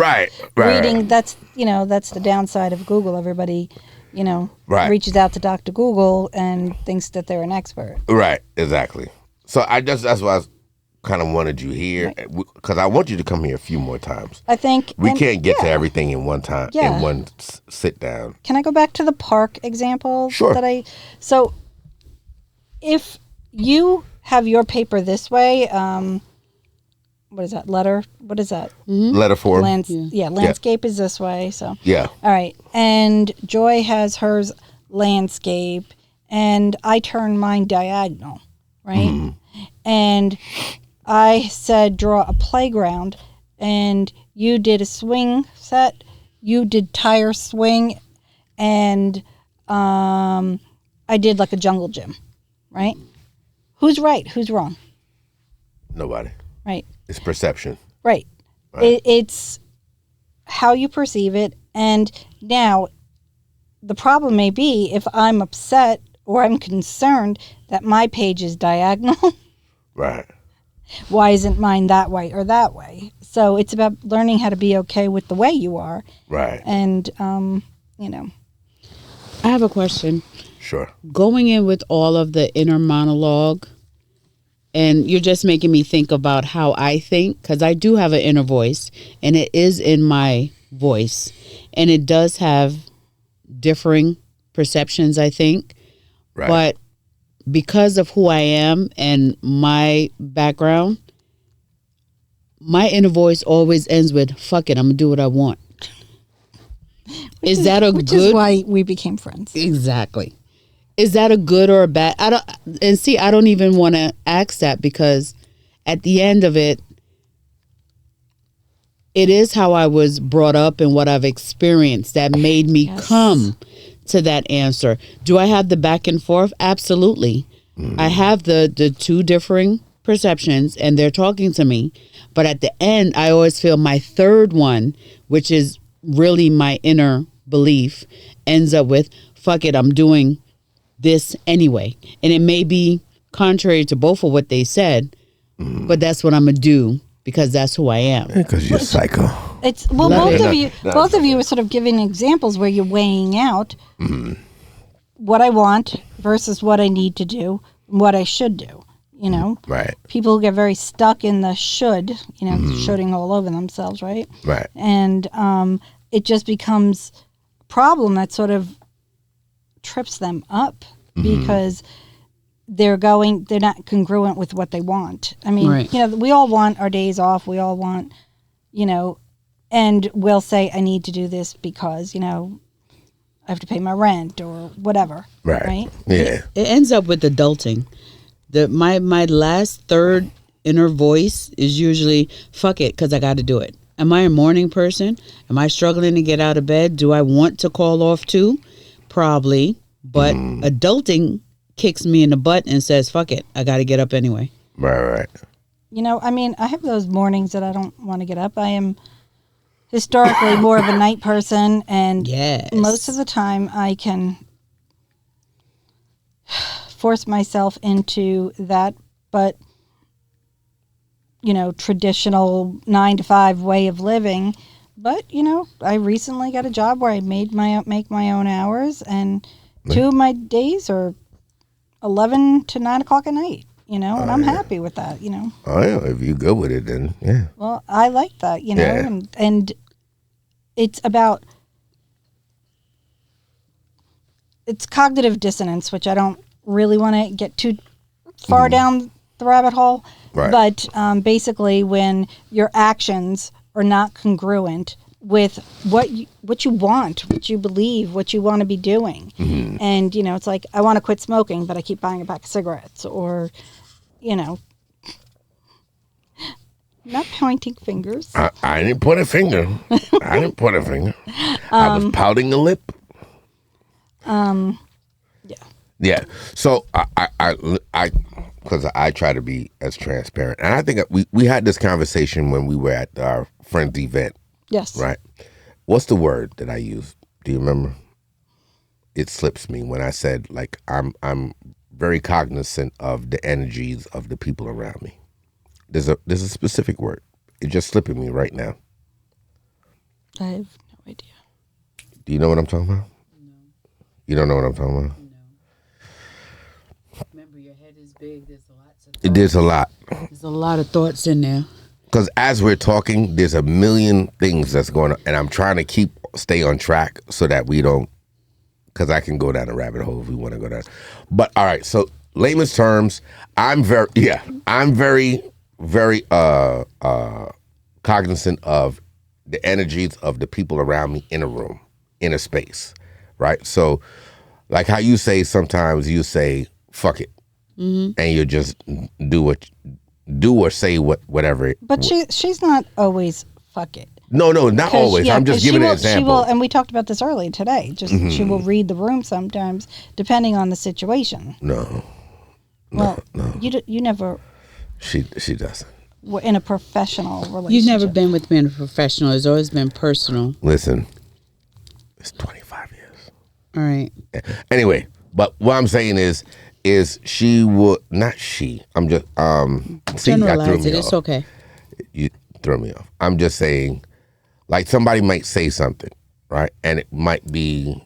reading. That's, that's the downside of Google. Everybody, reaches out to Dr. Google and thinks that they're an expert. Right, exactly. So that's why I kind of wanted you here, because I want you to come here a few more times. I think we can't get to everything in one time, in one sit down. Can I go back to the park example? Sure. So if you have your paper this way, what is that, letter? What is that? Mm-hmm. Letter form. Landscape is this way. So yeah. All right. And Joy has hers landscape, and I turn mine diagonal, right? Mm-hmm. And I said draw a playground, and you did a swing set, you did tire swing, and I did like a jungle gym, right? Who's right? Who's wrong? Nobody. Right. It's perception. Right. It's how you perceive it. And now the problem may be if I'm upset or I'm concerned that my page is diagonal. Right. Why isn't mine that way or that way? So it's about learning how to be okay with the way you are. Right. And, I have a question. Sure. Going in with all of the inner monologue, and you're just making me think about how I think, because I do have an inner voice, and it is in my voice, and it does have differing perceptions, I think. Right. But because of who I am and my background, my inner voice always ends with, fuck it, I'm going to do what I want. Which is why we became friends. Exactly. Is that a good or a bad? I don't even want to ask that, because at the end of it, it is how I was brought up and what I've experienced that made me come to that answer. Do I have the back and forth? Absolutely. I have the two differing perceptions, and they're talking to me. But at the end, I always feel my third one, which is really my inner belief, ends up with, fuck it, I'm doing this anyway. And it may be contrary to both of what they said, but that's what I'm going to do, because that's who I am. Because you're psycho. Both of you are sort of giving examples where you're weighing out what I want versus what I need to do, what I should do. Right. People get very stuck in the should, shoulding all over themselves, right? Right. And it just becomes a problem that sort of trips them up because they're not congruent with what they want. I mean, we all want our days off. We all want, and we'll say, I need to do this because, I have to pay my rent or whatever. Right. Yeah. It ends up with adulting. My last third inner voice is usually, fuck it, because I got to do it. Am I a morning person? Am I struggling to get out of bed? Do I want to call off too? Probably. But adulting kicks me in the butt and says, fuck it, I got to get up anyway. Right. I have those mornings that I don't want to get up. I am historically more of a night person, and most of the time I can force myself into that, but traditional 9-to-5 way of living. But I recently got a job where I make my own hours, and 2 of my days are 11 to 9 o'clock at night. And I'm happy with that. Oh yeah, if you're good with it, then yeah. Well, I like that. And it's about cognitive dissonance, which I don't really want to get too far down the rabbit hole. Right. But basically, when your actions are not congruent with what you want, what you believe, what you want to be doing, and it's like, I want to quit smoking, but I keep buying a pack of cigarettes, or not pointing fingers. I didn't point a finger. I was pouting a lip. Yeah. Yeah. So I because I try to be as transparent. And I think we had this conversation when we were at our friend's event. Yes. Right. What's the word that I used? Do you remember? It slips me when I said, like, I'm very cognizant of the energies of the people around me. There's a specific word. It's just slipping me right now. I have no idea. Do you know what I'm talking about? No. You don't know what I'm talking about? No. Remember, your head is big. There's lots of thoughts. There's a lot. There's a lot of thoughts in there. Because as we're talking, there's a million things that's going on, and I'm trying to stay on track so that we don't, because I can go down a rabbit hole if we want to go down. But all right, so layman's terms, I'm very, very cognizant of the energies of the people around me in a room, in a space, right? So, like how you say sometimes you say "fuck it," and you just do or say whatever. But she's not always "fuck it." No, not always. I'm just giving an example. She will, and we talked about this earlier today. Just she will read the room sometimes, depending on the situation. No. You never. She doesn't. We're in a professional relationship. You've never been with me in a professional. It's always been personal. Listen, it's 25 years. All right. Anyway, but what I'm saying is she would not she. I'm just generalize it. It's okay. You throw me off. I'm just saying, like somebody might say something, right, and it might be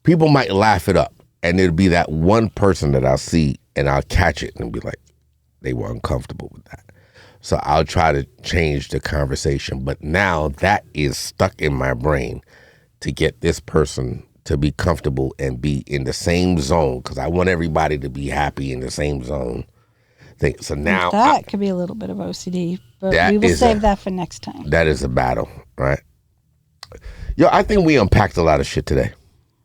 people might laugh it up, and it'll be that one person that I'll see and I'll catch it and be like, they were uncomfortable with that. So I'll try to change the conversation. But now that is stuck in my brain to get this person to be comfortable and be in the same zone, because I want everybody to be happy in the same zone. So now that could be a little bit of OCD, but we will save that for next time. That is a battle, right? Yo, I think we unpacked a lot of shit today.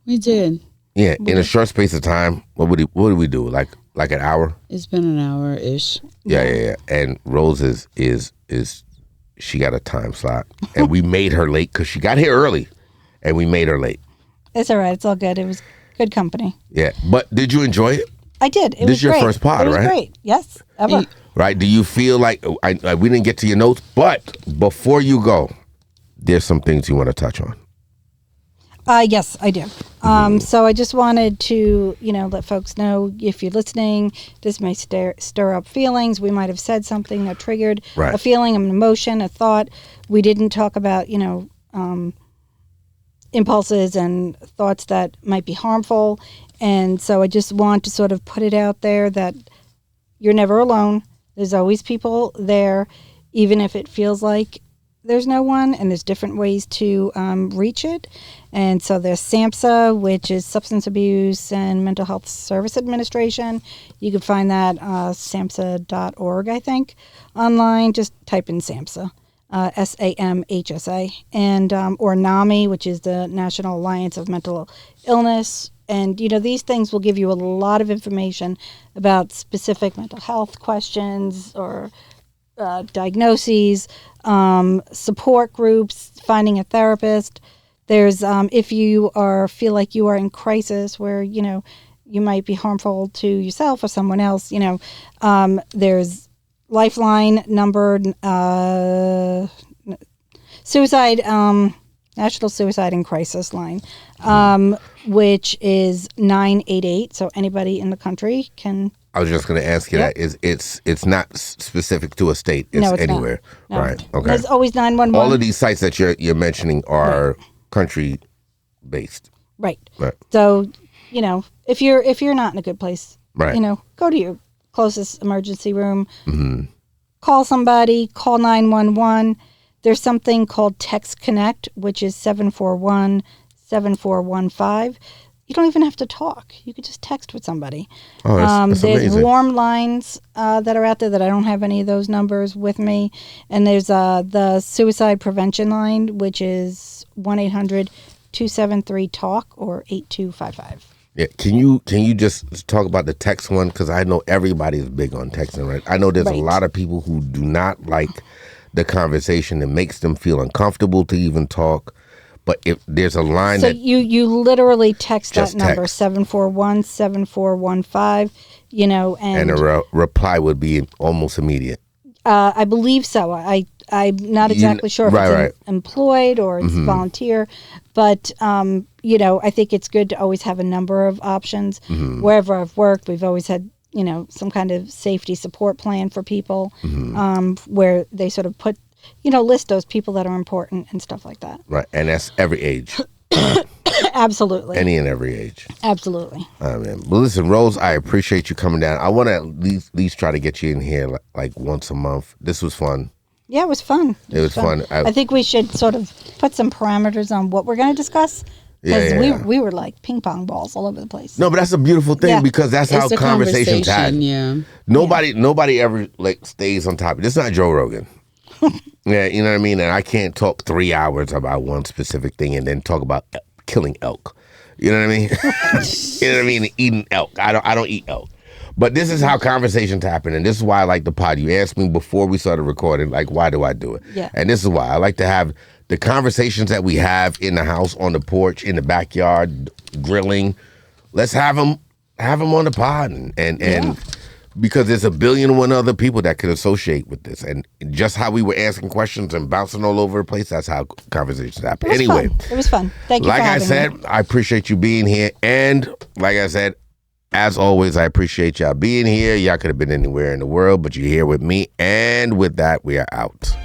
We did. Yeah, in a short space of time. What did we do? Like an hour? It's been an hour-ish. Yeah. And Rose is she got a time slot, and we made her late because she got here early, and we made her late. It's all right. It's all good. It was good company. Yeah, but did you enjoy it? I did. It was great. This is your first pod, right? It was great. Yes, ever. Right? Do you feel like we didn't get to your notes, but before you go, there's some things you want to touch on? Yes, I do. So I just wanted to, let folks know, if you're listening, this may stir up feelings. We might have said something that triggered a feeling, an emotion, a thought. We didn't talk about, impulses and thoughts that might be harmful. And so I just want to sort of put it out there that you're never alone. There's always people there, even if it feels like there's no one, and there's different ways to reach it. And so there's SAMHSA, which is Substance Abuse and Mental Health Service Administration. You can find that samhsa.org, I think, online. Just type in SAMHSA, SAMHSA, and or NAMI, which is the National Alliance of Mental Illness. And, these things will give you a lot of information about specific mental health questions or diagnoses, support groups, finding a therapist. There's if you feel like you are in crisis where you might be harmful to yourself or someone else. There's Lifeline number, suicide, National Suicide and Crisis Line, which is 988. So anybody in the country can. I was just going to ask you that. It's not specific to a state. It's anywhere. No. Right. Okay. There's always 911. All of these sites that you're mentioning are country based. Right. So, if you're not in a good place, go to your closest emergency room. Mm-hmm. Call somebody, call 911. There's something called Text Connect, which is 741-7415. You don't even have to talk. You could just text with somebody. Oh, that's there's amazing. warm lines that are out there that I don't have any of those numbers with me. And there's the suicide prevention line, which is 1-800-273-TALK or 8255. Yeah, can you just talk about the text one? Because I know everybody is big on texting, right? I know there's a lot of people who do not like the conversation. It makes them feel uncomfortable to even talk. But if there's a line so that you literally text that Just number, text. 741-7415, and a reply would be almost immediate. I believe so. I'm not exactly sure if it's employed or it's volunteer, but I think it's good to always have a number of options. Wherever I've worked, we've always had some kind of safety support plan for people, where they sort of put list those people that are important and stuff like that. Right, and that's every age. Absolutely. Any and every age. Absolutely. Well, listen, Rose, I appreciate you coming down. I want to at least try to get you in here like once a month. This was fun. Yeah, it was fun. It was fun. I think we should sort of put some parameters on what we're going to discuss. Because we were like ping pong balls all over the place. No, but that's a beautiful thing because that's how conversations happen. Yeah. Nobody ever like stays on topic. This is not Joe Rogan. Yeah, you know what I mean? And I can't talk 3 hours about one specific thing and then talk about killing elk. You know what I mean? You know what I mean? Eating elk. I don't eat elk. But this is how conversations happen, and this is why I like the pod. You asked me before we started recording, like, why do I do it? Yeah. And this is why I like to have the conversations that we have in the house, on the porch, in the backyard, grilling. Let's have them on the pod, and because there's 1,000,000,001 other people that could associate with this, and just how we were asking questions and bouncing all over the place. That's how conversations happen. Anyway, it was fun. Thank you. Like for I having said, me. I appreciate you being here, and like I said, as always, I appreciate y'all being here. Y'all could have been anywhere in the world, but you're here with me, and with that, we are out.